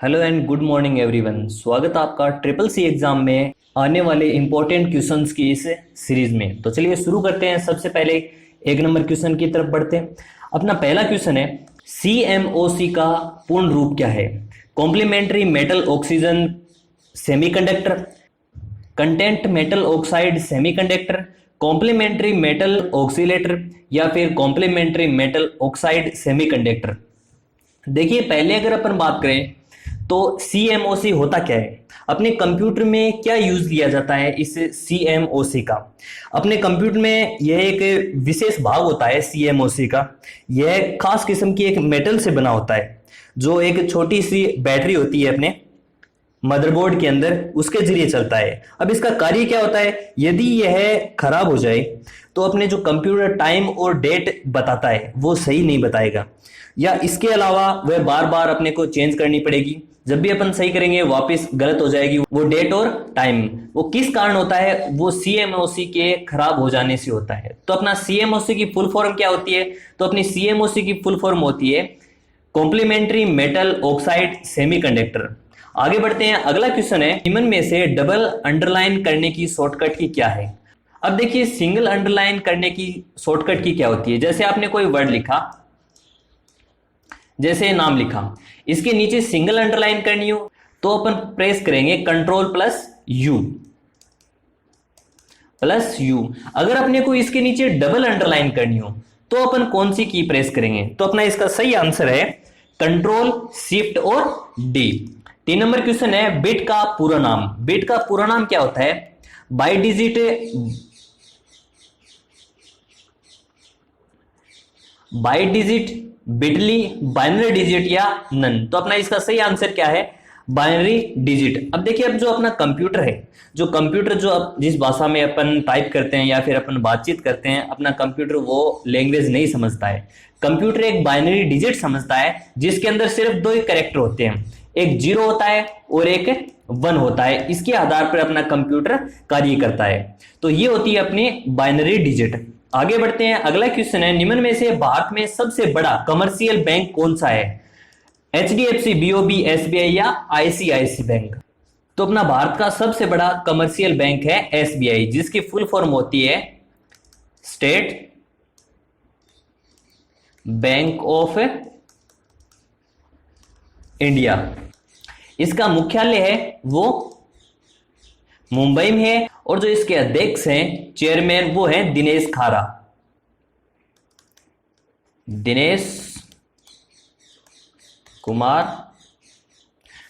Hello and good morning everyone. स्वागत है आपका ट्रिपल सी एग्जाम में आने वाले इंपॉर्टेंट क्वेश्चंस की इस सीरीज में। तो चलिए शुरू करते हैं। सबसे पहले एक नंबर क्वेश्चन की तरफ बढ़ते हैं। अपना पहला क्वेश्चन है, सीएमओसी का पूर्ण रूप क्या है? Complementary metal oxygen semiconductor, content metal oxide semiconductor, complementary metal oscillator या फिर कॉम्प्लीमेंट्री मेटल ऑक्साइड सेमीकंडक्टर। देखिए, पहले अगर अपन बात करें तो CMOC होता क्या है, अपने कंप्यूटर में क्या यूज किया जाता है इस CMOC का। अपने कंप्यूटर में यह एक विशेष भाग होता है CMOC का। यह खास किस्म की एक मेटल से बना होता है, जो एक छोटी सी बैटरी होती है अपने मदरबोर्ड के अंदर, उसके जरिए चलता है। अब इसका कार्य क्या होता है, यदि यह खराब हो जाए तो अपने जो कंप्यूटर टाइम और डेट बताता है वो सही नहीं बताएगा, या इसके अलावा वह बार बार अपने को चेंज करनी पड़ेगी। जब भी अपन सही करेंगे वापस गलत हो जाएगी वो डेट और टाइम। वो किस कारण होता है? वो CMOC के खराब हो जाने से होता है। तो अपना CMOC की फुल फॉर्म क्या होती है? तो अपनी CMOC की फुल फॉर्म होती है कॉम्प्लीमेंट्री मेटल ऑक्साइड सेमीकंडक्टर। आगे बढ़ते हैं। अगला क्वेश्चन है, निम्न में से डबल अंडरलाइन करने की शॉर्टकट की क्या है? अब देखिए, सिंगल अंडरलाइन करने की शॉर्टकट की क्या होती है? जैसे आपने कोई वर्ड लिखा, जैसे नाम लिखा, इसके नीचे सिंगल अंडरलाइन करनी हो तो अपन प्रेस करेंगे Ctrl+U। अगर अपने को इसके नीचे डबल अंडरलाइन करनी हो तो अपन कौन सी की प्रेस करेंगे? तो अपना इसका सही आंसर है Ctrl+Shift और D। 3 नंबर क्वेश्चन है, बिट का पूरा नाम। बिट का पूरा नाम क्या होता है? By digit, Bitly, binary digit या नन। तो अपना इसका सही आंसर क्या है? Binary digit. अब देखिए, अब जो अपना कंप्यूटर है, जो कंप्यूटर जो अब जिस भाषा में अपन टाइप करते हैं या फिर अपन बातचीत करते हैं, अपना कंप्यूटर वो लैंग्वेज नहीं समझता है। कंप्यूटर एक बाइनरी डिजिट समझता है जिसके अंदर सिर्फ दो ही कैरेक्टर होते हैं, एक 0 होता है और एक 1 होता है। इसके आधार पर अपना कंप्यूटर कार्य करता है। तो ये होती है अपनी बाइनरी डिजिट। आगे बढ़ते हैं। अगला क्वेश्चन है, निम्न में से भारत में सबसे बड़ा कमर्शियल बैंक कौन सा है? HDFC, BOB, SBI या ICICI बैंक। तो अपना भारत का सबसे बड़ा कमर्शियल बैंक है SBI, जिसकी फुल फॉर्म होती है स्टेट बैंक ऑफ इंडिया। इसका मुख्यालय है वो मुंबई में है और जो इसके अध्यक्ष हैं, चेयरमैन, वो हैं दिनेश कुमार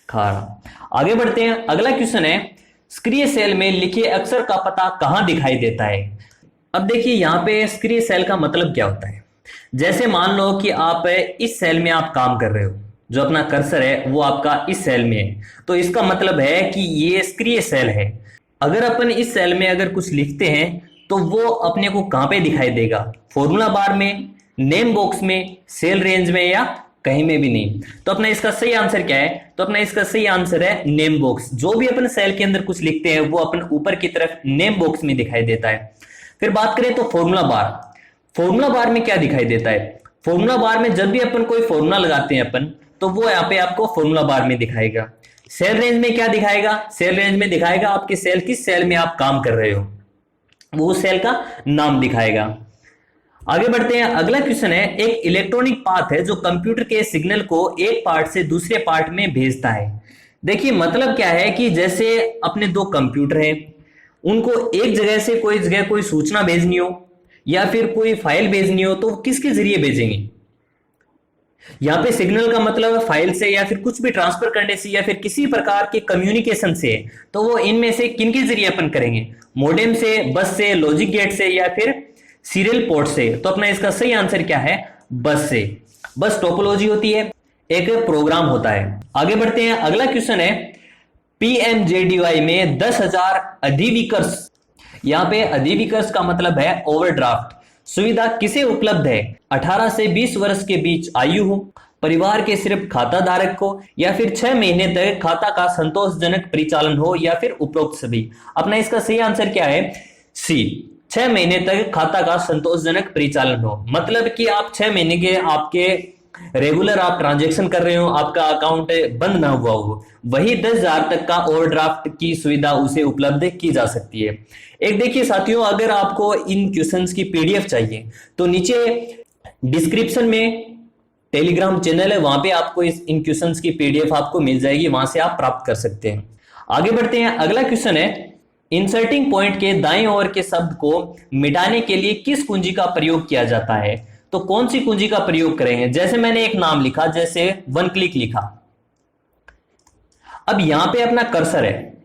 खारा। आगे बढ़ते हैं। अगला क्वेश्चन है, सक्रिय सेल में लिखे अक्षर का पता कहां दिखाई देता है? अब देखिए, यहां पे सक्रिय सेल का मतलब क्या होता है? जैसे मान लो कि आप इस सेल में आप काम कर रहे हो, जो अपना कर्सर है वो आपका इस सेल में है, तो इसका मतलब है कि ये सक्रिय सेल है। अगर अपन इस सेल में अगर कुछ लिखते हैं तो वो अपने को कहां पे दिखाई देगा? फॉर्मूला बार में, नेम बॉक्स में, सेल रेंज में या कहीं में भी नहीं। तो अपना इसका सही आंसर क्या है? तो अपना इसका सही आंसर है नेम बॉक्स। जो भी अपन सेल के अंदर कुछ लिखते हैं वो अपन ऊपर की तरफ नेम बॉक्स में दिखाई देता है। फिर बात करें तो फॉर्मूला बार। फॉर्मूला बार में क्या दिखाई देता है? फॉर्मूला बार में जब भी अपन कोई फॉर्मूला लगाते हैं अपन, तो वो यहाँ पे आपको फॉर्मूला बार में दिखाएगा। सेल रेंज में क्या दिखाएगा? सेल रेंज में दिखाएगा आपके सेल, किस सेल में आप काम कर रहे हो, वो सेल का नाम दिखाएगा। आगे बढ़ते हैं। अगला क्वेश्चन है, एक इलेक्ट्रॉनिक पाथ है जो कंप्यूटर के सिग्नल को एक पार्ट से दूसरे पार्ट में भेजता है। देखिए, मतलब क्या है कि जैसे अपने दो कंप्यूटर हैं, उनको एक जगह से कोई जगह कोई सूचना भेजनी हो या फिर कोई फाइल भेजनी हो तो किसके जरिए भेजेंगे? यहां पे सिग्नल का मतलब फाइल से या फिर कुछ भी ट्रांसफर करने से या फिर किसी प्रकार के कम्युनिकेशन से। तो वो इनमें से किन के जरिए अपन करेंगे? मॉडेम से, बस से, लॉजिक गेट से या फिर सीरियल पोर्ट से। तो अपना इसका सही आंसर क्या है? बस से। बस टोपोलॉजी होती है, एक प्रोग्राम होता है। आगे बढ़ते हैं। अगला क्वेश्चन है, PMJDY में 10,000 अधिविकर्ष, यहां पे अधिविकर्ष का मतलब है ओवरड्राफ्ट, सुविधा किसे उपलब्ध है? 18 से 20 वर्ष के बीच आयु हो, परिवार के सिर्फ खाता धारक को, या फिर 6 महीने तक खाता का संतोषजनक परिचालन हो, या फिर उपरोक्त सभी। अपना इसका सही आंसर क्या है? सी, 6 महीने तक खाता का संतोषजनक परिचालन हो। मतलब कि आप 6 महीने के आपके रेगुलर आप ट्रांजैक्शन कर रहे हो, आपका अकाउंट बंद ना हुआ हो, वही 10,000 तक का ओवरड्राफ्ट की सुविधा उसे उपलब्ध की जा सकती है। एक देखिए साथियों, अगर आपको इन क्वेश्चंस की पीडीएफ चाहिए तो नीचे डिस्क्रिप्शन में टेलीग्राम चैनल है, वहां पे आपको इन क्वेश्चंस की पीडीएफ आपको मिल जाएगी, वहां से आप प्राप्त कर सकते हैं। आगे बढ़ते हैं, अगला क्वेश्चन है इंसर्टिंग पॉइंट के दाएं ओर के शब्द को मिटाने के लिए किस कुंजी का प्रयोग किया जाता है? तो कौन सी कुंजी का प्रयोग करेंगे? जैसे मैंने एक नाम लिखा, जैसे वन क्लिक लिखा, अब यहां पे अपना कर्सर है,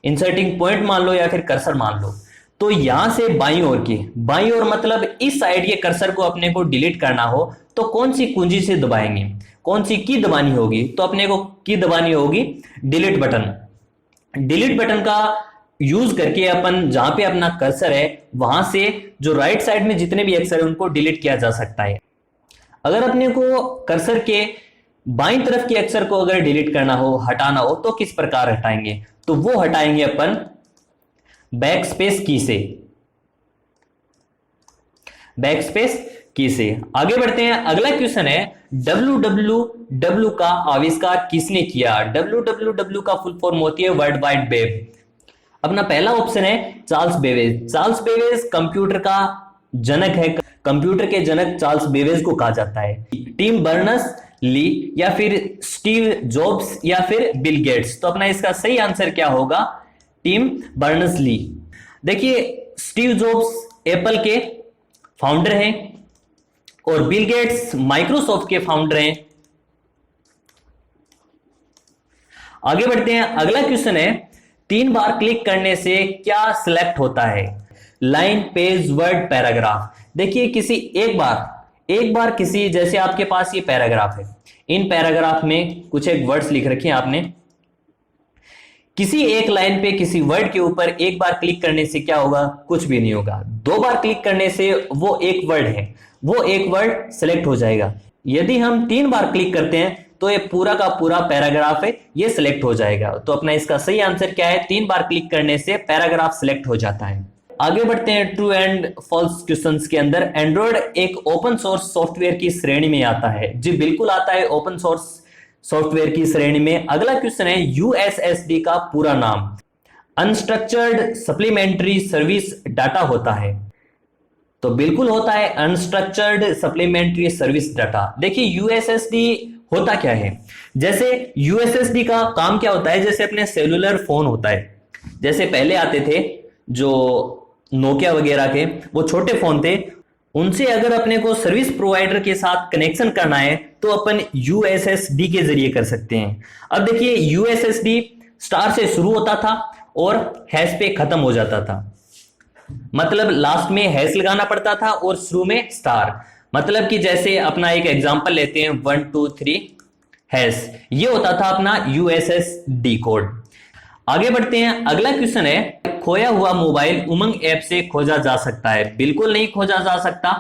इंसर्टिंग पॉइंट मान लो या फिर कर्सर मान लो, तो यहां से बाईं ओर मतलब इस साइड के कर्सर को अपने को डिलीट करना हो तो कौन सी कुंजी से दबाएंगे, कौन सी की दबानी होगी? तो अपने को की दबानी होगी डिलीट बटन। डिलीट बटन का यूज करके अपन जहां पे अपना कर्सर है वहां से जो राइट साइड में जितने भी अक्षर है उनको डिलीट किया जा सकता है। अगर अपने को कर्सर के बाईं तरफ के अक्षर को अगर डिलीट करना हो, हटाना हो, तो किस प्रकार हटाएंगे? तो वो हटाएंगे अपन बैक स्पेस की से, बैक स्पेस की से। आगे बढ़ते हैं, अगला क्वेश्चन है www का आविष्कार किसने किया? www का फुल फॉर्म होती है वर्ल्ड वाइड वेब। अपना पहला ऑप्शन है Charles Babbage. Charles Babbage computer का जनक है, कंप्यूटर के जनक चार्ल्स बेबेज को कहा जाता है। टिम बर्नर्स ली या फिर स्टीव जॉब्स या फिर बिल गेट्स? तो अपना इसका सही आंसर क्या होगा? Tim Berners Lee. देखिए स्टीव जॉब्स एप्पल के फाउंडर हैं और बिल गेट्स माइक्रोसॉफ्ट के फाउंडर हैं। आगे बढ़ते हैं, अगला क्वेश्चन है 3 बार क्लिक करने से क्या सिलेक्ट होता है? Line, page, word, paragraph. देखिए किसी एक बार किसी, जैसे आपके पास ये पैराग्राफ है, इन पैराग्राफ में कुछ एक वर्ड्स लिख रखे हैं आपने, किसी एक लाइन पे किसी वर्ड के ऊपर एक बार क्लिक करने से क्या होगा? कुछ भी नहीं होगा। 2 बार क्लिक करने से वो एक वर्ड है, वो एक वर्ड सिलेक्ट हो जाएगा। यदि हम 3 बार क्लिक करते हैं तो ये पूरा का पूरा पैराग्राफ है, ये सिलेक्ट हो जाएगा। तो अपना इसका सही आंसर क्या है? 3 बार क्लिक करने से पैराग्राफ सिलेक्ट हो जाता है। आगे बढ़ते हैं ट्रू एंड फॉल्स क्वेश्चंस के अंदर। एंड्रॉइड एक ओपन सोर्स सॉफ्टवेयर की श्रेणी में आता है? जी बिल्कुल आता है ओपन सोर्स सॉफ्टवेयर की श्रेणी में। अगला क्वेश्चन है यूएसएसडी का पूरा नाम? अनस्ट्रक्चर्ड सप्लीमेंट्री सर्विस डाटा होता है? तो बिल्कुल होता है अनस्ट्रक्चर्ड सप्लीमेंट्री सर्विस डाटा। देखिए यूएसएसडी होता क्या है? जैसे यूएसएसडी का काम क्या होता है? जैसे अपने सेलुलर फोन होता है, जैसे पहले आते थे जो नोकिया वगैरह के, वो छोटे फोन थे, उनसे अगर अपने को सर्विस प्रोवाइडर के साथ कनेक्शन करना है तो अपन यूएसएसडी के जरिए कर सकते हैं। अब देखिए यूएसएसडी स्टार से शुरू होता था और हैश पे खत्म हो जाता था, मतलब लास्ट में हैश लगाना पड़ता था और शुरू में स्टार। मतलब कि जैसे अपना एक एग्जांपल लेते हैं 1 2 3 हैश, ये होता था अपना यूएसएसडी कोड। आगे बढ़ते हैं, अगला क्वेश्चन है खोया हुआ मोबाइल उमंग ऐप से खोजा जा सकता है? बिल्कुल नहीं खोजा जा सकता।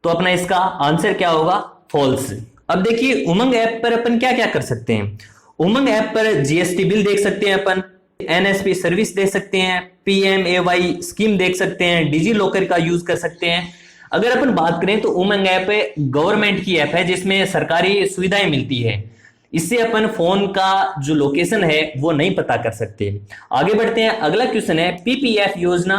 तो अपना इसका आंसर क्या होगा? फॉल्स। अब देखिए उमंग ऐप पर अपन क्या क्या कर सकते हैं? उमंग ऐप पर जीएसटी बिल देख सकते हैं अपन, एनएसपी सर्विस देख सकते हैं, पीएमएवाई स्कीम देख सकते हैं, डिजी लॉकर का यूज कर सकते हैं। अगर अपन बात करें तो उमंग ऐप गवर्नमेंट की ऐप है जिसमें सरकारी सुविधाएं मिलती है, इससे अपन फोन का जो लोकेशन है वो नहीं पता कर सकते। आगे बढ़ते हैं, अगला क्वेश्चन है पीपीएफ योजना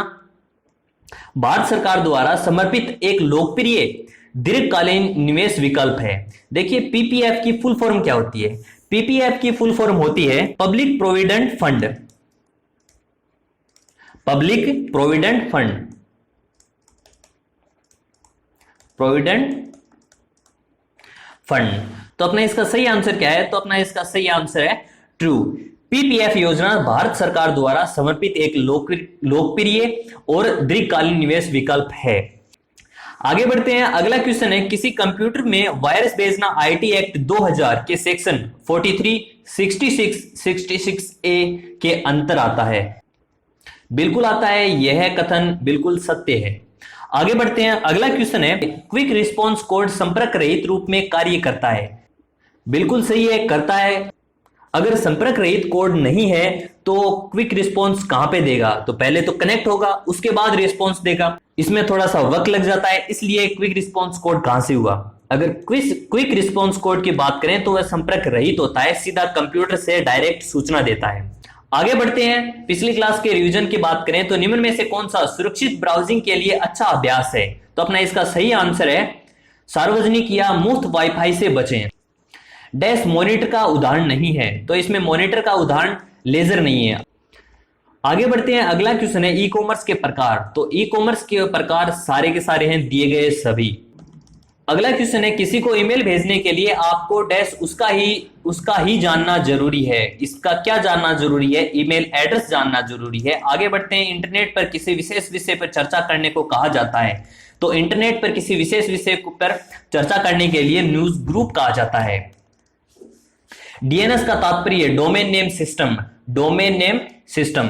भारत सरकार द्वारा समर्पित एक लोकप्रिय दीर्घकालीन निवेश विकल्प है। देखिए पीपीएफ की फुल फॉर्म क्या होती है? पीपीएफ की फुल फॉर्म होती है public provident fund. Public provident fund, provident fund. तो अपना इसका सही आंसर क्या है? तो अपना इसका सही आंसर है ट्रू। पीपीएफ योजना भारत सरकार द्वारा समर्पित एक लोकप्रिय और दीर्घकालीन निवेश विकल्प है। आगे बढ़ते हैं, अगला क्वेश्चन है किसी कंप्यूटर में वायरस भेजना आईटी एक्ट 2000 के सेक्शन 43, 66, 66A के अंतर आता है? बिल्कुल आता है, यह कथन बिल्कुल सत्य है। आगे बढ़ते हैं, अगला क्वेश्चन है क्विक रिस्पांस कोड संपर्क रहित रूप में कार्य करता है? बिल्कुल सही है, करता है। अगर संपर्क रहित कोड नहीं है तो क्विक रिस्पांस कहां पे देगा? तो पहले तो कनेक्ट होगा, उसके बाद रिस्पांस देगा। इसमें थोड़ा सा वक्त लग जाता है, इसलिए क्विक रिस्पांस कोड कहां से हुआ? अगर क्विक रिस्पॉन्स कोड की बात करें तो वह संपर्क रहित होता है, सीधा कंप्यूटर से डायरेक्ट सूचना देता है। आगे बढ़ते हैं, पिछली क्लास के रिवीजन की बात करें तो निम्न में से कौन सा सुरक्षित ब्राउजिंग के लिए अच्छा अभ्यास है? तो अपना इसका सही आंसर है सार्वजनिक या मुफ्त वाईफाई से बचें। डैश मॉनिटर का उदाहरण नहीं है, तो इसमें मॉनिटर का उदाहरण लेजर नहीं है। आगे बढ़ते हैं, अगला क्वेश्चन है ई कॉमर्स के प्रकार। तो ई कॉमर्स के प्रकार सारे के सारे हैं दिए गए सभी। अगला क्वेश्चन है, किसी को ईमेल भेजने के लिए आपको डैश उसका ही जानना जरूरी है। इसका क्या जानना जरूरी है? ईमेल एड्रेस जानना जरूरी है। आगे बढ़ते हैं, इंटरनेट पर किसी विशेष विषय पर चर्चा करने को कहा जाता है। तो इंटरनेट पर किसी विशेष विषय पर चर्चा करने के लिए न्यूज ग्रुप कहा जाता है। डीएनएस का तात्पर्य domain name system, domain name system.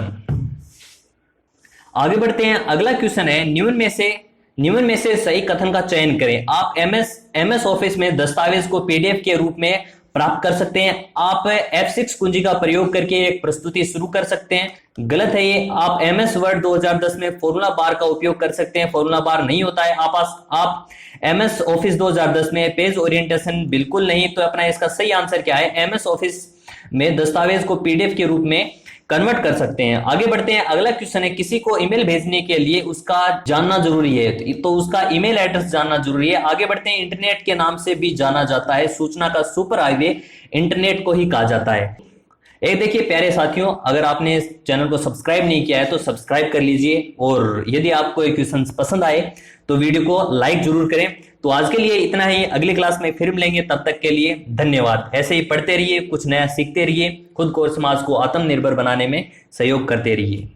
आगे बढ़ते हैं, अगला क्वेश्चन है, निम्न में से सही कथन का चयन करें। आप एमएस ऑफिस में दस्तावेज को पीडीएफ के रूप में प्राप्त कर सकते हैं। आप F6 कुंजी का प्रयोग करके एक प्रस्तुति शुरू कर सकते हैं। गलत है ये। आप एमएस वर्ड 2010 में फॉर्मूला बार का उपयोग कर सकते हैं, फॉर्मूला बार नहीं होता है। आप एमएस ऑफिस 2010 में पेज ओरिएंटेशन बिल्कुल नहीं। तो अपना इसका सही आंसर क्या है? एमएस ऑफिस में दस्तावेज को पीडीएफ के रूप में कन्वर्ट कर सकते हैं। आगे बढ़ते हैं, अगला क्वेश्चन है, किसी को ईमेल भेजने के लिए उसका जानना जरूरी है, तो उसका ईमेल एड्रेस जानना जरूरी है। आगे बढ़ते हैं, इंटरनेट के नाम से भी जाना जाता है, सूचना का सुपर हाईवे इंटरनेट को ही कहा जाता है। एक देखिए प्यारे साथियों, अगर आपने इस चैनल को सब्सक्राइब नहीं किया है तो सब्सक्राइब कर लीजिए, और यदि आपको ये क्वेश्चन पसंद आए तो वीडियो को लाइक जरूर करें। तो आज के लिए इतना ही, अगली क्लास में फिर मिलेंगे, तब तक के लिए धन्यवाद। ऐसे ही पढ़ते रहिए, कुछ नया सीखते रहिए, खुद को और समाज को आत्मनिर्भर बनाने में सहयोग करते रहिए।